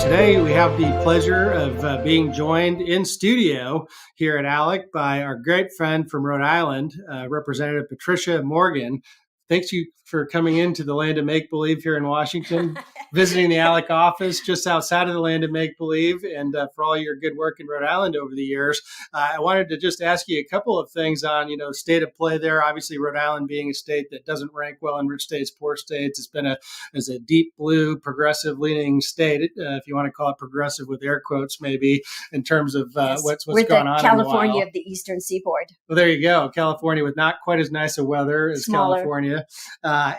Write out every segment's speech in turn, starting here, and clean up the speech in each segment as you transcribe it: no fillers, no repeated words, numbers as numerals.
Today, we have the pleasure of being joined in studio here at ALEC by our great friend from Rhode Island, Representative Patricia Morgan. Thanks you for coming into the land of make-believe here in Washington, visiting the ALEC office just outside of the land of make-believe, and for all your good work in Rhode Island over the years. I wanted to just ask you a couple of things on, state of play there. Obviously, Rhode Island being a state that doesn't rank well in rich states, poor states. It's been as a deep blue, progressive-leaning state, if you want to call it progressive with air quotes, maybe, in terms of Yes. what's We're gone on California in the of the Eastern Seaboard. Well, there you go. California with not quite as nice a weather as Smaller. California.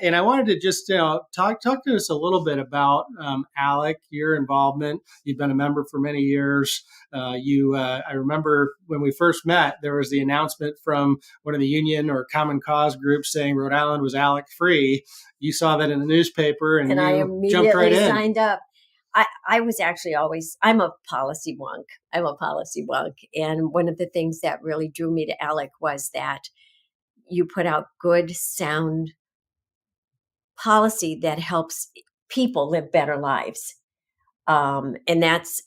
And I wanted to just talk to us a little bit about ALEC, your involvement. You've been a member for many years. I remember when we first met, there was the announcement from one of the union or common cause groups saying Rhode Island was ALEC free. You saw that in the newspaper and I you immediately jumped right in. signed up. I was actually I'm a policy wonk. And one of the things that really drew me to ALEC was that you put out good, sound policy that helps people live better lives. And that's,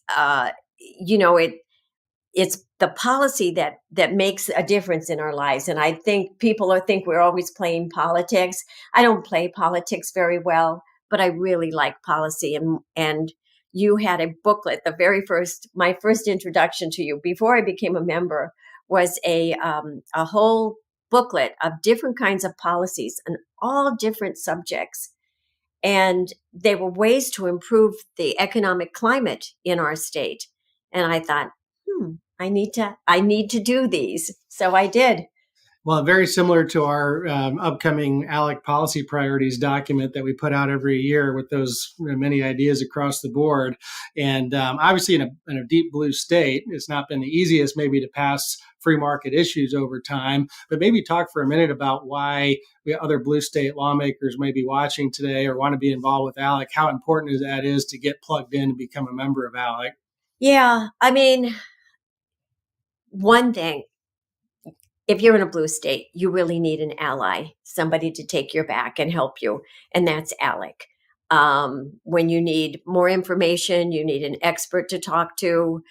it's the policy that makes a difference in our lives. And I think people think we're always playing politics. I don't play politics very well, but I really like policy. And you had a booklet. My first introduction to you before I became a member was a whole booklet of different kinds of policies on all different subjects. And they were ways to improve the economic climate in our state. And I thought, I need to do these. So I did. Well, very similar to our upcoming ALEC policy priorities document that we put out every year with those many ideas across the board. And obviously in a deep blue state, it's not been the easiest maybe to pass free market issues over time, but maybe talk for a minute about why other blue state lawmakers may be watching today or want to be involved with ALEC, how important that is to get plugged in and become a member of ALEC. Yeah, I mean, one thing, if you're in a blue state, you really need an ally, somebody to take your back and help you. And that's ALEC. When you need more information, you need an expert to talk to.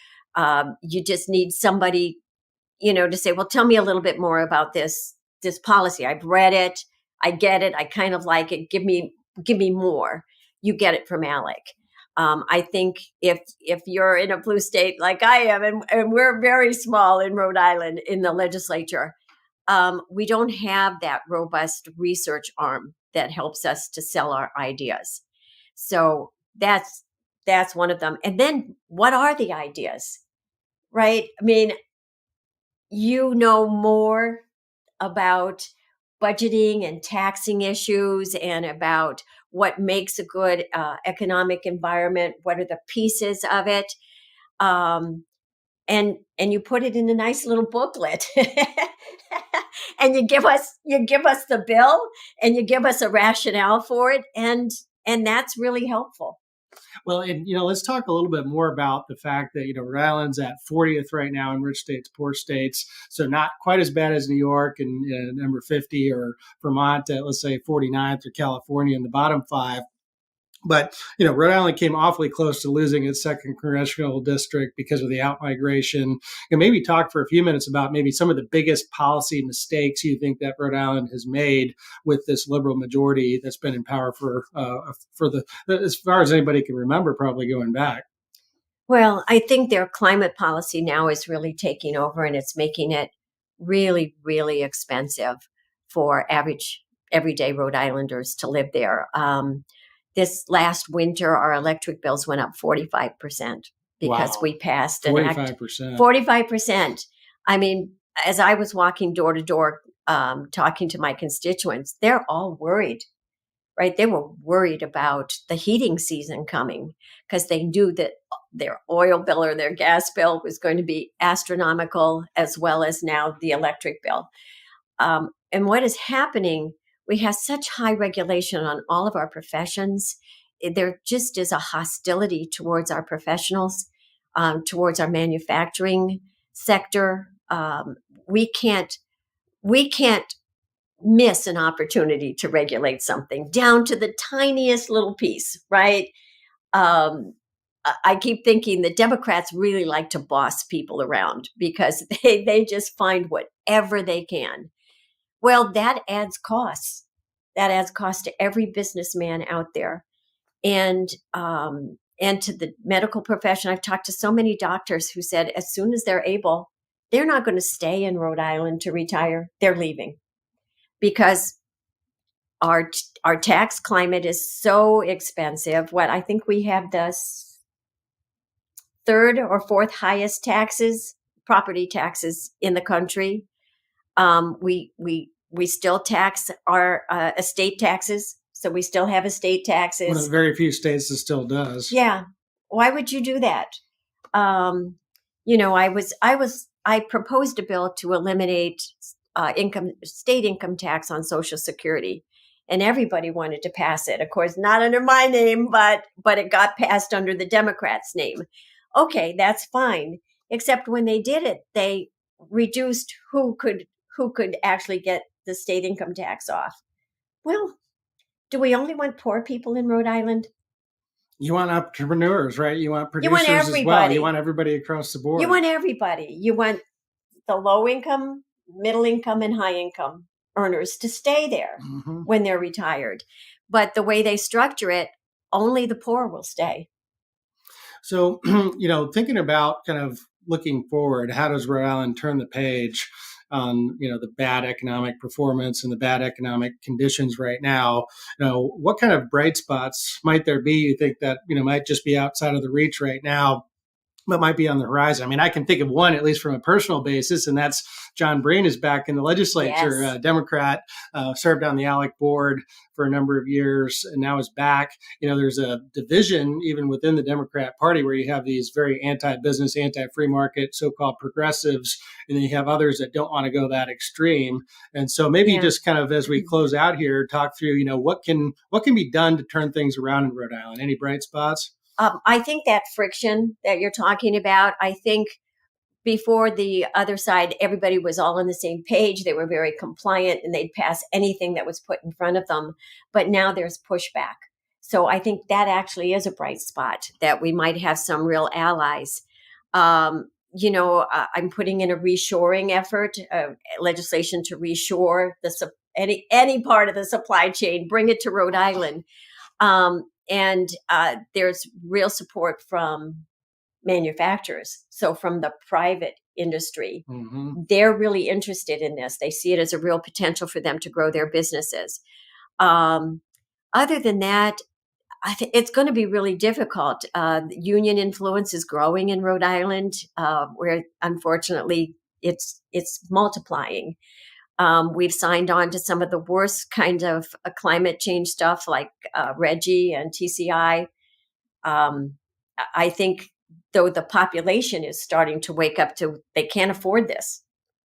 You just need somebody, to say, well, tell me a little bit more about this policy. I've read it. I get it. I kind of like it. Give me more. You get it from ALEC. I think if you're in a blue state like I am, and we're very small in Rhode Island in the legislature, we don't have that robust research arm that helps us to sell our ideas. So that's one of them. And then what are the ideas, right? I mean, you know more about budgeting and taxing issues and about what makes a good economic environment, what are the pieces of it, and you put it in a nice little booklet, and you give us the bill, and you give us a rationale for it, and that's really helpful. Well, and let's talk a little bit more about the fact that Rhode Island's at 40th right now in rich states, poor states, so not quite as bad as New York and number 50, or Vermont at, let's say, 49th, or California in the bottom 5. But, Rhode Island came awfully close to losing its second congressional district because of the outmigration. And maybe talk for a few minutes about maybe some of the biggest policy mistakes you think that Rhode Island has made with this liberal majority that's been in power for as far as anybody can remember, probably going back. Well, I think their climate policy now is really taking over, and it's making it really, really expensive for everyday Rhode Islanders to live there. This last winter, our electric bills went up 45% because we passed an act. 45%. I mean, as I was walking door to door, talking to my constituents, they're all worried, right? They were worried about the heating season coming because they knew that their oil bill or their gas bill was going to be astronomical, as well as now the electric bill. And what is happening, we have such high regulation on all of our professions. There just is a hostility towards our professionals, towards our manufacturing sector. We can't miss an opportunity to regulate something down to the tiniest little piece, right? I keep thinking the Democrats really like to boss people around because they just find whatever they can. Well, that adds costs. That adds cost to every businessman out there. And to the medical profession. I've talked to so many doctors who said as soon as they're able, they're not going to stay in Rhode Island to retire. They're leaving because our tax climate is so expensive. I think we have the third or fourth highest property taxes in the country. We still tax our estate taxes. So we still have estate taxes. One of the very few states that still does. Yeah. Why would you do that? I proposed a bill to eliminate state income tax on Social Security, and everybody wanted to pass it. Of course, not under my name, but it got passed under the Democrats' name. Okay, that's fine. Except when they did it, they reduced who could actually get the state income tax off. Well, do we only want poor people in Rhode Island? You want entrepreneurs, right? You want producers as well. You want everybody across the board. You want everybody. You want the low income, middle income, and high income earners to stay there when they're retired. But the way they structure it, only the poor will stay. So, thinking about kind of looking forward, how does Rhode Island turn the page on, the bad economic performance and the bad economic conditions right now? What kind of bright spots might there be, you think, that, might just be outside of the reach right now, but might be on the horizon? I mean, I can think of one, at least from a personal basis, and that's John Breen is back in the legislature. Yes. Democrat, served on the ALEC board for a number of years and now is back. There's a division even within the Democrat Party where you have these very anti-business, anti-free market, so-called progressives, and then you have others that don't want to go that extreme. And so maybe just kind of as we close out here, talk through, what can be done to turn things around in Rhode Island? Any bright spots? I think that friction that you're talking about, I think before the other side, everybody was all on the same page. They were very compliant and they'd pass anything that was put in front of them. But now there's pushback. So I think that actually is a bright spot, that we might have some real allies. I'm putting in a reshoring effort, legislation to reshore any part of the supply chain, bring it to Rhode Island. And there's real support from manufacturers. So from the private industry, they're really interested in this. They see it as a real potential for them to grow their businesses. Other than that, it's going to be really difficult. Union influence is growing in Rhode Island, where unfortunately it's multiplying. We've signed on to some of the worst kind of climate change stuff like RGGI and TCI. I think, though, the population is starting to wake up to they can't afford this.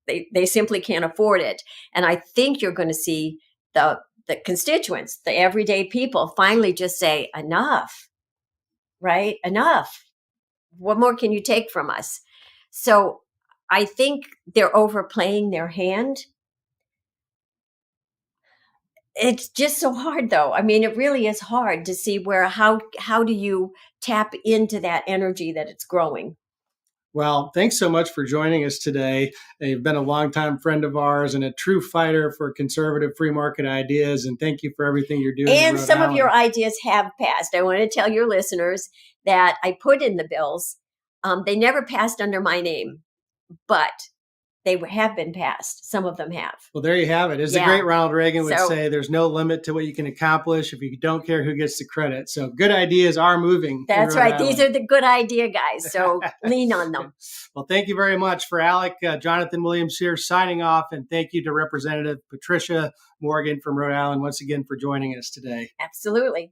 They simply can't afford it. And I think you're going to see the constituents, the everyday people, finally just say, enough, right? Enough. What more can you take from us? So I think they're overplaying their hand. It's just so hard, though. I mean, it really is hard to see how do you tap into that energy that it's growing. Well, thanks so much for joining us today. You've been a longtime friend of ours and a true fighter for conservative free market ideas. And thank you for everything you're doing. And some of your ideas have passed. I want to tell your listeners that I put in the bills. They never passed under my name, but they have been passed. Some of them have. Well, there you have it. As the great Ronald Reagan would say, there's no limit to what you can accomplish if you don't care who gets the credit. So good ideas are moving. That's right. These are the good idea guys. So lean on them. Well, thank you very much. For ALEC, Jonathan Williams here signing off. And thank you to Representative Patricia Morgan from Rhode Island once again for joining us today. Absolutely.